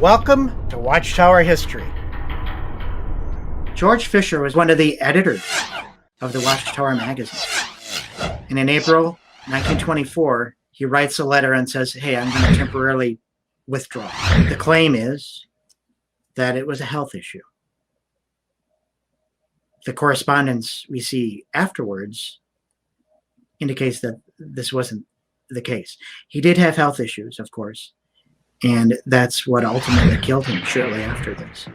Welcome to Watchtower History. George Fisher was one of the editors of the Watchtower magazine. And in April 1924, he writes a letter and says, hey, I'm going to temporarily withdraw. The claim is that it was a health issue. The correspondence we see afterwards indicates that this wasn't the case. He did have health issues, of course, and that's what ultimately killed him shortly after this.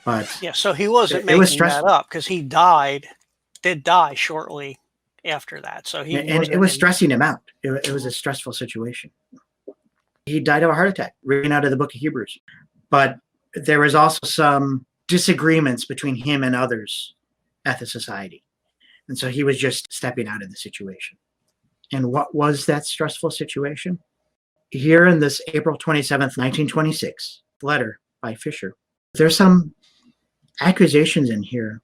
But yeah, so he wasn't making that up, because he did die shortly after that. So it was stressing him out. It was a stressful situation. He died of a heart attack, reading out of the book of Hebrews. But there was also some disagreements between him and others at the society. And so he was just stepping out of the situation. And what was that stressful situation? Here in this April 27th, 1926 letter by Fisher, there's some accusations in here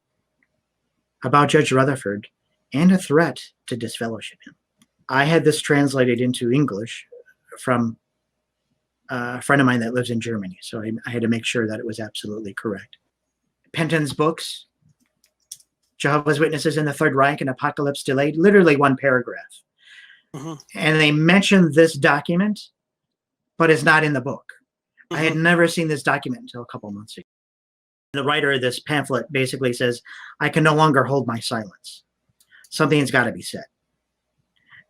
about Judge Rutherford and a threat to disfellowship him. I had this translated into English from a friend of mine that lives in Germany, so I had to make sure that it was absolutely correct. Penton's books, Jehovah's Witnesses in the Third Reich and Apocalypse Delayed, literally one paragraph. Mm-hmm. And they mentioned this document, but it's not in the book. Mm-hmm. I had never seen this document until a couple months ago. The writer of this pamphlet basically says, I can no longer hold my silence. Something's got to be said.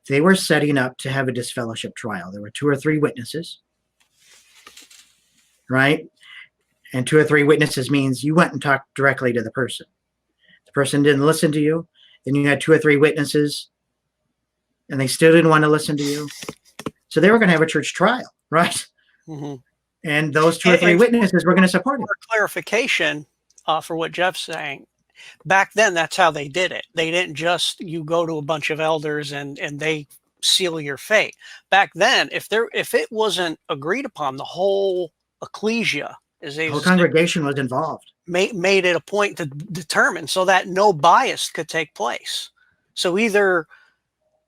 They were setting up to have a disfellowship trial. There were 2 or 3 witnesses, right? And 2 or 3 witnesses means you went and talked directly to the person. The person didn't listen to you. Then you had 2 or 3 witnesses, and they still didn't want to listen to you. So they were going to have a church trial, right? Mm-hmm. And those 2 or 3 witnesses were going to support it. For clarification, for what Jeff's saying, back then that's how they did it. They didn't just you go to a bunch of elders and they seal your fate. Back then, if it wasn't agreed upon, the whole ecclesia, as the whole congregation was involved, made it a point to determine so that no bias could take place. So either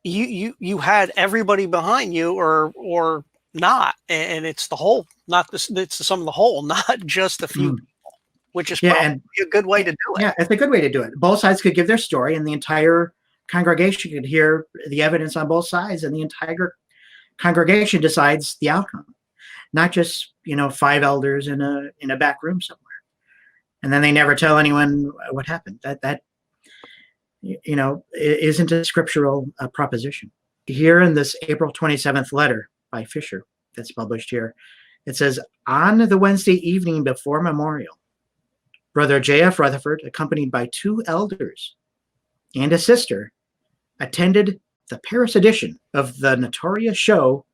you had everybody behind you or not, and it's the whole, it's the sum of the whole, not just a few people, which is probably a good way to do it. Yeah, it's a good way to do it. Both sides could give their story, and the entire congregation could hear the evidence on both sides, and the entire congregation decides the outcome, not just 5 elders in a back room somewhere, and then they never tell anyone what happened. That isn't a scriptural proposition. Here in this April 27th letter by Fisher that's published here, it says, on the Wednesday evening before memorial, Brother J.F. Rutherford, accompanied by 2 elders and a sister, attended the Paris edition of the notorious show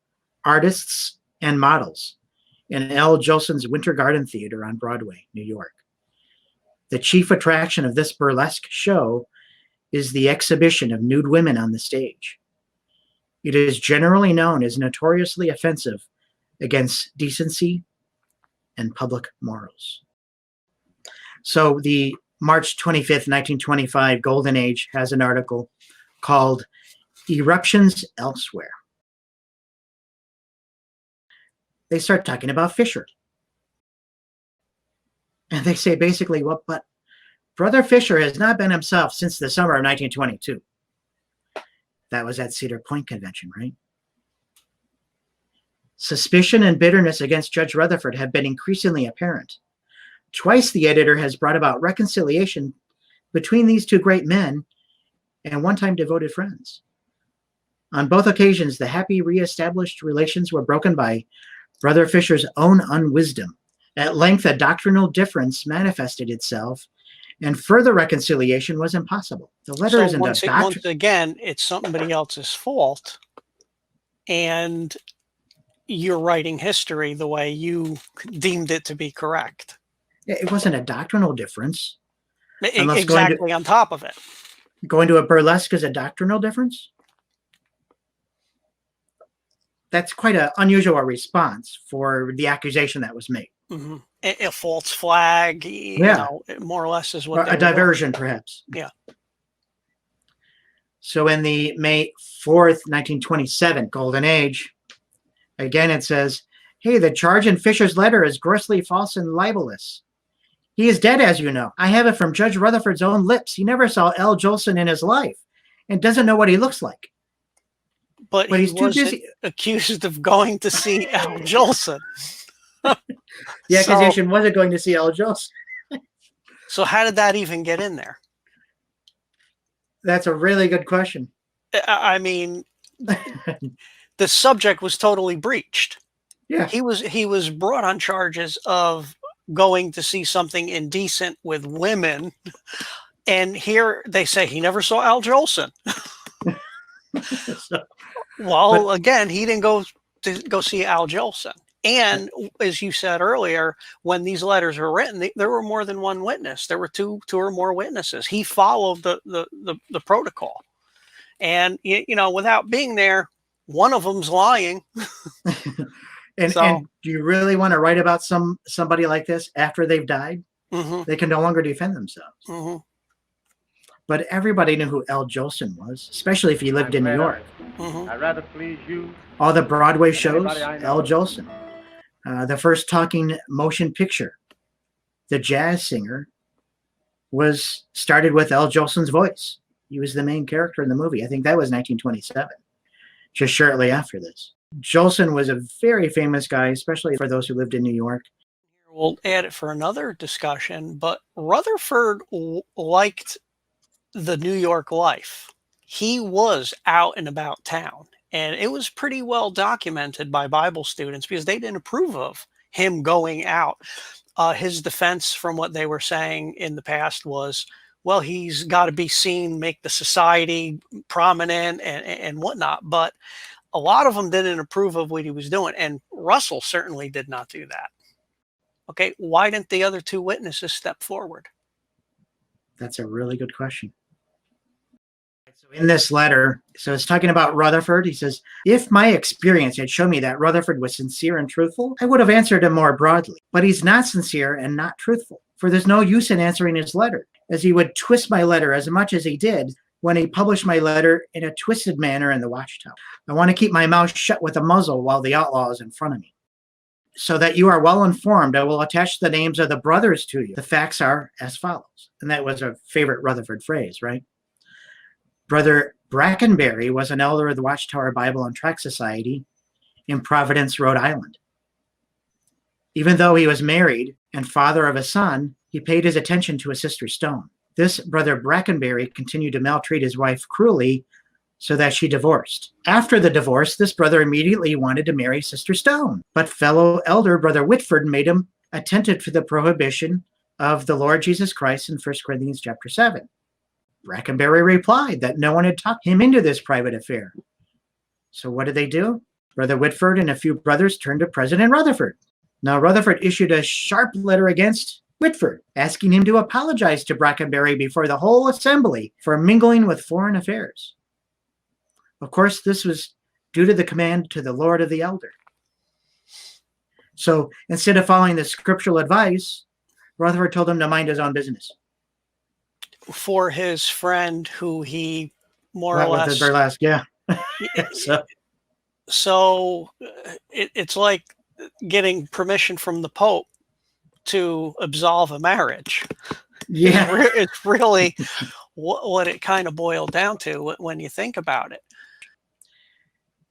Artists and Models in L. Jolson's Winter Garden Theater on Broadway, New York. The chief attraction of this burlesque show is the exhibition of nude women on the stage. It is generally known as notoriously offensive against decency and public morals. So the March 25th, 1925 Golden Age has an article called Eruptions Elsewhere. They start talking about Fisher. And they say basically, well, but Brother Fisher has not been himself since the summer of 1922. That was at Cedar Point Convention, right? Suspicion and bitterness against Judge Rutherford have been increasingly apparent. Twice the editor has brought about reconciliation between these 2 great men and one-time devoted friends. On both occasions, the happy re-established relations were broken by Brother Fisher's own unwisdom. At length, a doctrinal difference manifested itself, and further reconciliation was impossible. The letter isn't a doctrine. Once again, it's somebody else's fault, and you're writing history the way you deemed it to be correct. It wasn't a doctrinal difference. Exactly, on top of it. Going to a burlesque is a doctrinal difference? That's quite an unusual response for the accusation that was made. Mm-hmm. A false flag, more or less is what a diversion, perhaps. Yeah. So in the May 4th, 1927 Golden Age, again it says, Hey, the charge in Fisher's letter is grossly false and libelous. He is dead, as you know. I have it from Judge Rutherford's own lips. He never saw L. Jolson in his life and doesn't know what he looks like. But he he's too wasn't busy. accused of going to see Al Jolson. The accusation wasn't going to see L. Jolson. So how did that even get in there? That's a really good question. I mean, the subject was totally breached. Yeah. He was brought on charges of going to see something indecent with women, and here they say he never saw Al Jolson. Well, again, he didn't go see Al Jolson. And as you said earlier, when these letters were written, there were more than one witness. There were two or more witnesses. He followed the protocol, and without being there, one of them's lying. And do you really want to write about somebody like this after they've died? Mm-hmm. They can no longer defend themselves. Mm-hmm. But everybody knew who L. Jolson was, especially if he lived in New York. Mm-hmm. I'd rather please you. All the Broadway shows, L. know. Jolson. The first talking motion picture, The Jazz Singer, was started with L. Jolson's voice. He was the main character in the movie. I think that was 1927, just shortly after this. Jolson was a very famous guy, especially for those who lived in New York. We'll add it for another discussion, but Rutherford liked the New York life. He was out and about town, and it was pretty well documented by Bible students because they didn't approve of him going out. His defense from what they were saying in the past was, well, he's got to be seen, make the society prominent and whatnot. But a lot of them didn't approve of what he was doing, and Russell certainly did not do that. Okay, why didn't the other two witnesses step forward? That's a really good question. So in this letter, so it's talking about Rutherford. He says, if my experience had shown me that Rutherford was sincere and truthful, I would have answered him more broadly. But he's not sincere and not truthful, for there's no use in answering his letter, as he would twist my letter as much as he did when he published my letter in a twisted manner in the Watchtower. I want to keep my mouth shut with a muzzle while the outlaw is in front of me. So that you are well informed, I will attach the names of the brothers to you. The facts are as follows. And that was a favorite Rutherford phrase, right? Brother Brackenberry was an elder of the Watchtower Bible and Tract Society in Providence, Rhode Island. Even though he was married and father of a son, he paid his attention to his sister Stone. This brother Brackenberry continued to maltreat his wife cruelly so that she divorced. After the divorce, this brother immediately wanted to marry Sister Stone, but fellow elder brother Whitford made him attentive to the prohibition of the Lord Jesus Christ in 1 Corinthians chapter 7. Brackenberry replied that no one had talked him into this private affair. So what did they do? Brother Whitford and a few brothers turned to President Rutherford. Now Rutherford issued a sharp letter against Whitford, asking him to apologize to Brackenberry before the whole assembly for mingling with foreign affairs. Of course, this was due to the command to the Lord of the Elder. So instead of following the scriptural advice, Rutherford told him to mind his own business. For his friend who he more or With less... the burlesque, yeah. So it's like getting permission from the Pope to absolve a marriage. Yeah. It's really what it kind of boiled down to when you think about it.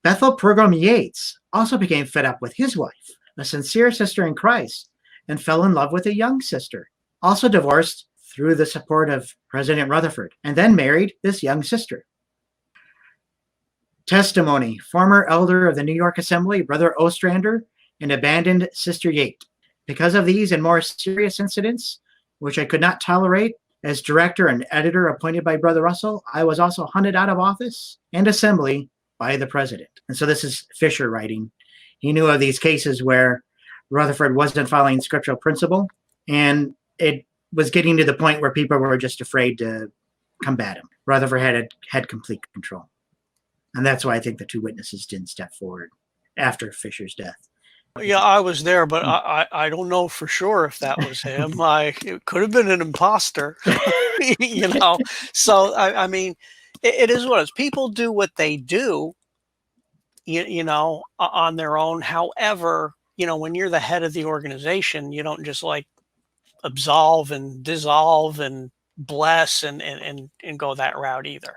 Bethel Program Yates also became fed up with his wife, a sincere sister in Christ, and fell in love with a young sister, also divorced through the support of President Rutherford, and then married this young sister. Testimony: former elder of the New York Assembly, Brother Ostrander, and abandoned Sister Yate. Because of these and more serious incidents, which I could not tolerate, as director and editor appointed by Brother Russell, I was also hunted out of office and assembly by the president. And so this is Fisher writing. He knew of these cases where Rutherford wasn't following scriptural principle, and it was getting to the point where people were just afraid to combat him. Rutherford had complete control. And that's why I think the two witnesses didn't step forward after Fisher's death. Yeah, I was there, but I don't know for sure if that was him. It could have been an imposter, So, I mean, it is what it is. People do what they do, on their own. However, when you're the head of the organization, you don't just like absolve and dissolve and bless and go that route either.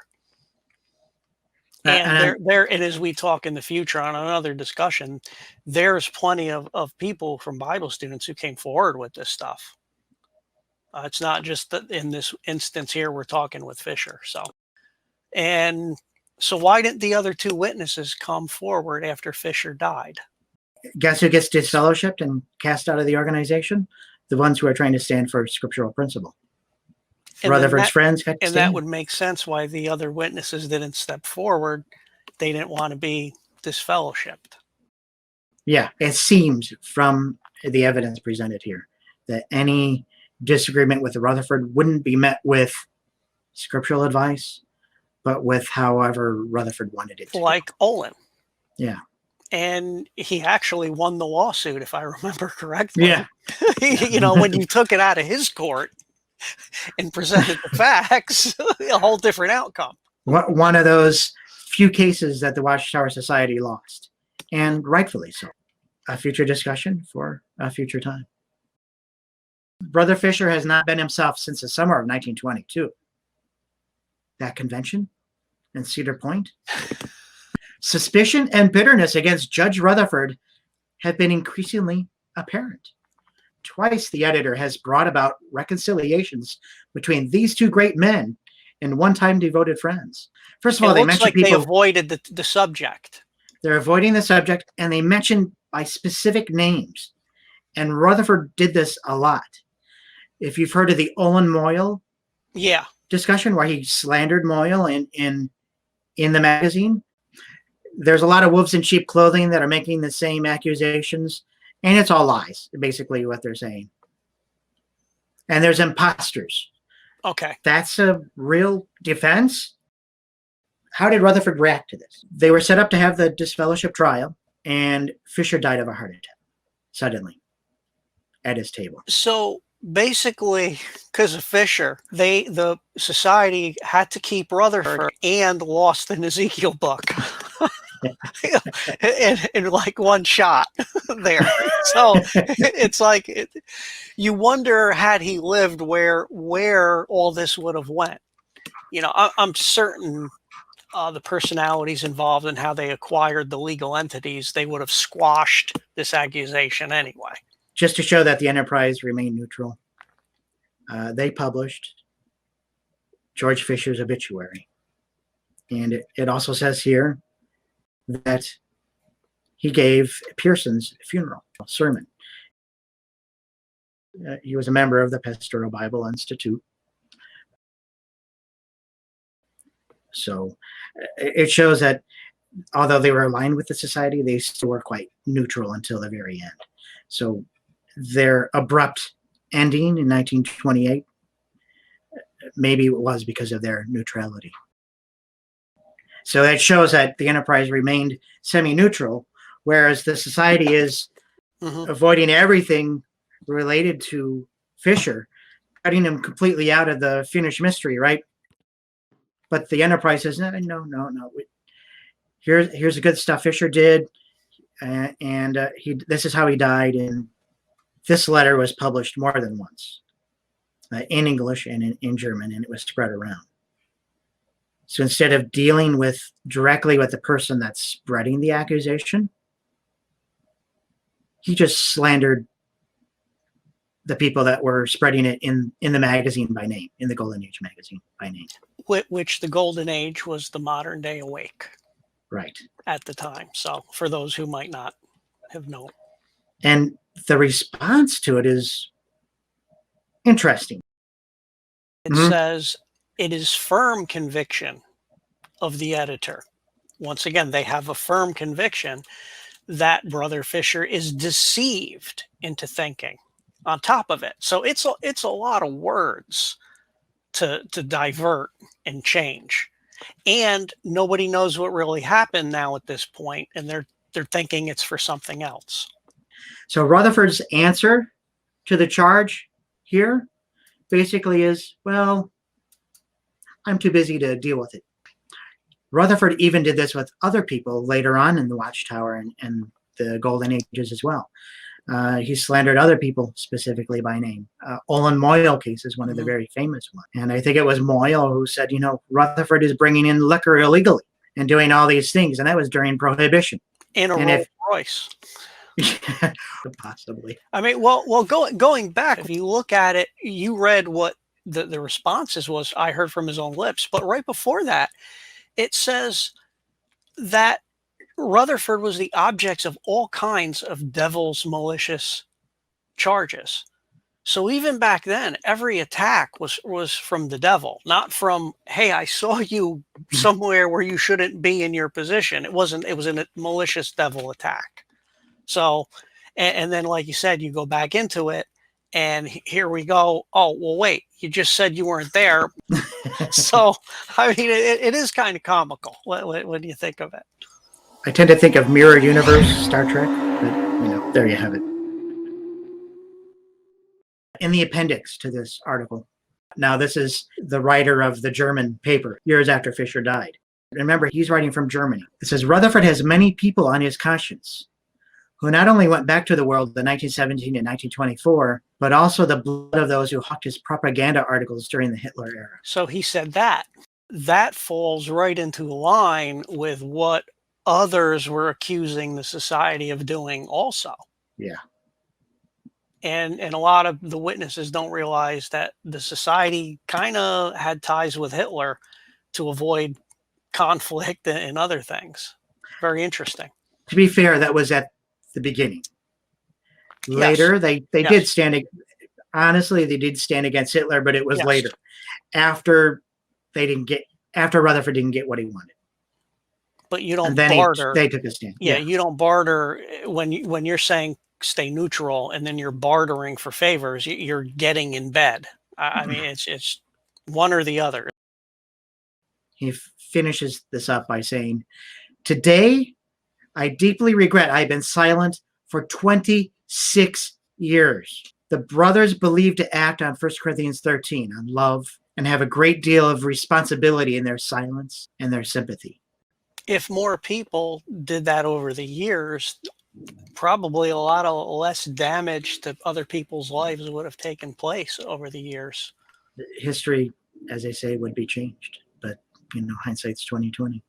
And and as we talk in the future on another discussion, there's plenty of people from Bible students who came forward with this stuff. It's not just that in this instance here, we're talking with Fisher. So why didn't the other two witnesses come forward after Fisher died? Guess who gets disfellowshipped and cast out of the organization? The ones who are trying to stand for scriptural principle. And Rutherford's friends got to and stand. that would make sense why the other witnesses didn't step forward. They didn't want to be disfellowshipped. Yeah, it seems from the evidence presented here that any disagreement with Rutherford wouldn't be met with scriptural advice, but with however Rutherford wanted it to. Like Olin. Yeah. And he actually won the lawsuit, if I remember correctly. Yeah. When you took it out of his court and presented the facts, a whole different outcome. One of those few cases that the Watchtower Society lost, and rightfully so. A future discussion for a future time. Brother Fisher has not been himself since the summer of 1922. That convention in Cedar Point. Suspicion and bitterness against Judge Rutherford have been increasingly apparent. Twice the editor has brought about reconciliations between these two great men and one-time devoted friends. First of all, they mentioned people. They avoided the subject. They're avoiding the subject, and they mentioned by specific names. And Rutherford did this a lot. If you've heard of the Olin Moyle discussion, where he slandered Moyle in the magazine, there's a lot of wolves in sheep clothing that are making the same accusations, and it's all lies, basically what they're saying. And there's imposters. Okay. That's a real defense. How did Rutherford react to this? They were set up to have the disfellowship trial, and Fisher died of a heart attack suddenly at his table. So basically, because of Fisher, the society had to keep Rutherford and lost an Ezekiel book in like one shot there. So it's like you wonder, had he lived, where all this would have went. I'm certain the personalities involved and how they acquired the legal entities, they would have squashed this accusation anyway. Just to show that the enterprise remained neutral, they published George Fisher's obituary. And it also says here that he gave Pearson's funeral sermon. He was a member of the Pastoral Bible Institute. So it shows that although they were aligned with the society, they still were quite neutral until the very end. So their abrupt ending in 1928, maybe it was because of their neutrality. So that shows that the enterprise remained semi-neutral, whereas the society is avoiding everything related to Fisher, cutting him completely out of the Finnish mystery, right? But the enterprise says, no. Here's the good stuff Fisher did, and this is how he died. And this letter was published more than once in English and in German, and it was spread around. So instead of dealing directly with the person that's spreading the accusation, he just slandered the people that were spreading it in the magazine by name, in the Golden Age magazine by name. Which the Golden Age was the modern day Awake. Right. At the time. So for those who might not have known. And the response to it is interesting. It says, it is firm conviction of the editor. Once again, they have a firm conviction that Brother Fisher is deceived into thinking on top of it. So it's a lot of words to divert and change. And nobody knows what really happened now at this point, and they're thinking it's for something else. So Rutherford's answer to the charge here basically is, well, I'm too busy to deal with it. Rutherford even did this with other people later on in the Watchtower and the Golden Ages as well. He slandered other people specifically by name. Olin Moyle case is one of the very famous ones. And I think it was Moyle who said, Rutherford is bringing in liquor illegally and doing all these things. And that was during Prohibition. In a Rolls Royce. Possibly. I mean, well, going back, if you look at it, you read what the responses was, I heard from his own lips. But right before that, it says that Rutherford was the object of all kinds of devil's malicious charges. So even back then, every attack was from the devil, not from, hey, I saw you somewhere where you shouldn't be in your position. It was a malicious devil attack. So, and then, like you said, you go back into it, and here we go. Oh, well, wait, you just said you weren't there. So, I mean, it is kind of comical when you think of it. I tend to think of Mirror Universe, Star Trek, but, there you have it. In the appendix to this article, now this is the writer of the German paper, years after Fisher died. Remember, he's writing from Germany. It says, Rutherford has many people on his conscience who not only went back to the world in 1917 and 1924, but also the blood of those who hawked his propaganda articles during the Hitler era. So he said that falls right into line with what others were accusing the society of doing also. Yeah. And a lot of the witnesses don't realize that the society kind of had ties with Hitler to avoid conflict and other things. Very interesting. To be fair, that was at the beginning. Later, they did stand. Honestly, they did stand against Hitler, but it was later, after Rutherford didn't get what he wanted. But you don't and then barter. They took a stand. Yeah, you don't barter when you're saying stay neutral, and then you're bartering for favors. You're getting in bed. I mean, it's one or the other. He finishes this up by saying, "Today, I deeply regret I've been silent for 26 years. The brothers believe to act on 1 Corinthians 13, on love, and have a great deal of responsibility in their silence and their sympathy." If more people did that over the years, probably a lot of less damage to other people's lives would have taken place over the years. History, as they say, would be changed, but hindsight's 20/20.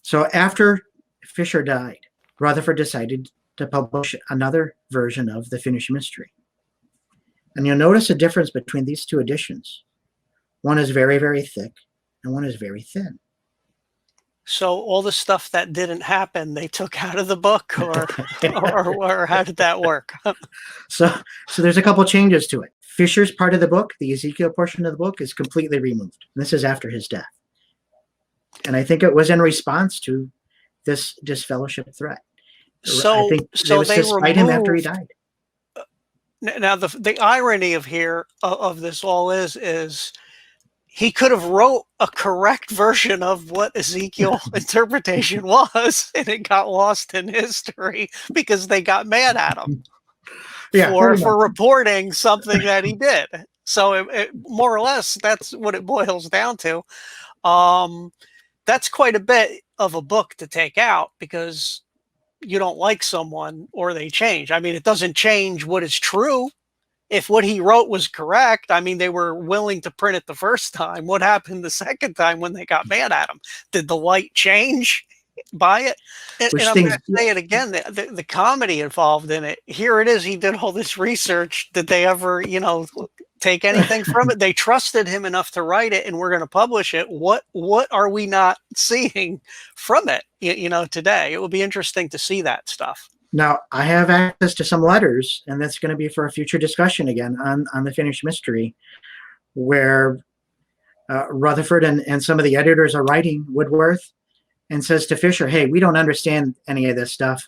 So after Fisher died, Rutherford decided to publish another version of the Finnish mystery. And you'll notice a difference between these two editions. One is very, very thick, and one is very thin. So all the stuff that didn't happen, they took out of the book, or how did that work? So there's a couple changes to it. Fisher's part of the book, the Ezekiel portion of the book, is completely removed. And this is after his death. And I think it was in response to this disfellowship threat. So I think it was to spite him after he died. Now the irony of this all is he could have wrote a correct version of what Ezekiel interpretation was, and it got lost in history because they got mad at him for reporting something that he did. So it more or less, that's what it boils down to. That's quite a bit of a book to take out because you don't like someone or they change. I mean, it doesn't change what is true. If what he wrote was correct, I mean, they were willing to print it the first time. What happened the second time when they got mad at him? Did the light change by it? And I'm going to say it again, the comedy involved in it. Here it is. He did all this research. Did they ever, take anything from it? They trusted him enough to write it, and we're going to publish it. What are we not seeing from it, today? It would be interesting to see that stuff. Now, I have access to some letters, and that's going to be for a future discussion again on the Finnish mystery, where Rutherford and some of the editors are writing Woodworth and says to Fisher, hey, we don't understand any of this stuff.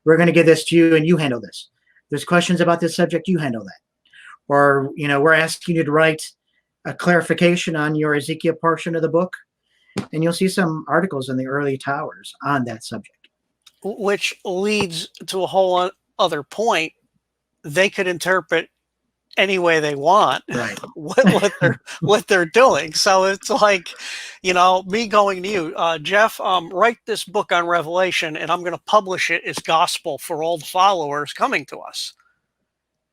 We're going to give this to you, and you handle this. There's questions about this subject, you handle that. Or, we're asking you to write a clarification on your Ezekiel portion of the book, and you'll see some articles in the early towers on that subject. Which leads to a whole other point. They could interpret any way they want Right. what they're doing. So it's like, me going to you, Jeff, write this book on Revelation, and I'm going to publish it as gospel for all the followers coming to us.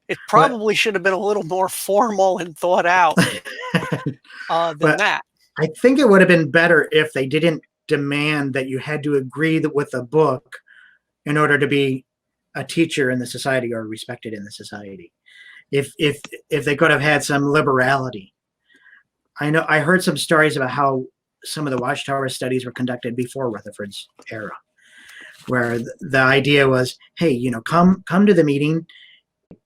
It probably should have been a little more formal and thought out than that. I think it would have been better if they didn't demand that you had to agree with the book in order to be a teacher in the society or respected in the society. If they could have had some liberality. I heard some stories about how some of the Watchtower studies were conducted before Rutherford's era, where the idea was, hey, come to the meeting,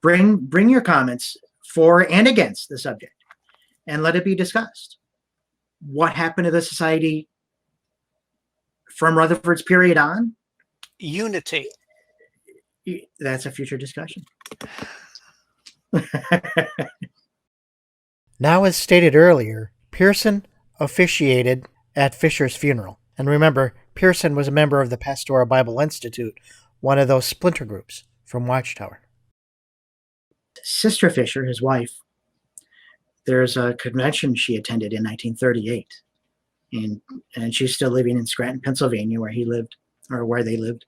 bring your comments for and against the subject, and let it be discussed. What happened to the society from Rutherford's period on? Unity. That's a future discussion. Now, as stated earlier, Pearson officiated at Fisher's funeral. And remember, Pearson was a member of the Pastoral Bible Institute, one of those splinter groups from Watchtower. Sister Fisher, his wife, there's a convention she attended in 1938. And she's still living in Scranton, Pennsylvania, where he lived, or where they lived.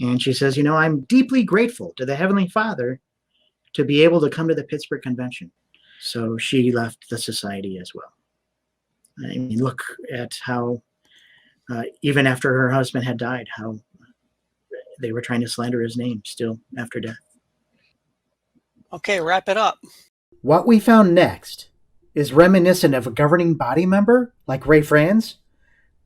And she says, I'm deeply grateful to the Heavenly Father to be able to come to the Pittsburgh Convention. So she left the society as well. I mean, look at how, even after her husband had died, how they were trying to slander his name still after death. Okay, wrap it up. What we found next is reminiscent of a governing body member like Ray Franz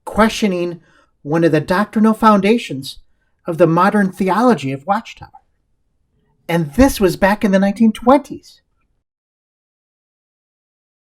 questioning one of the doctrinal foundations of the modern theology of Watchtower. And this was back in the 1920s.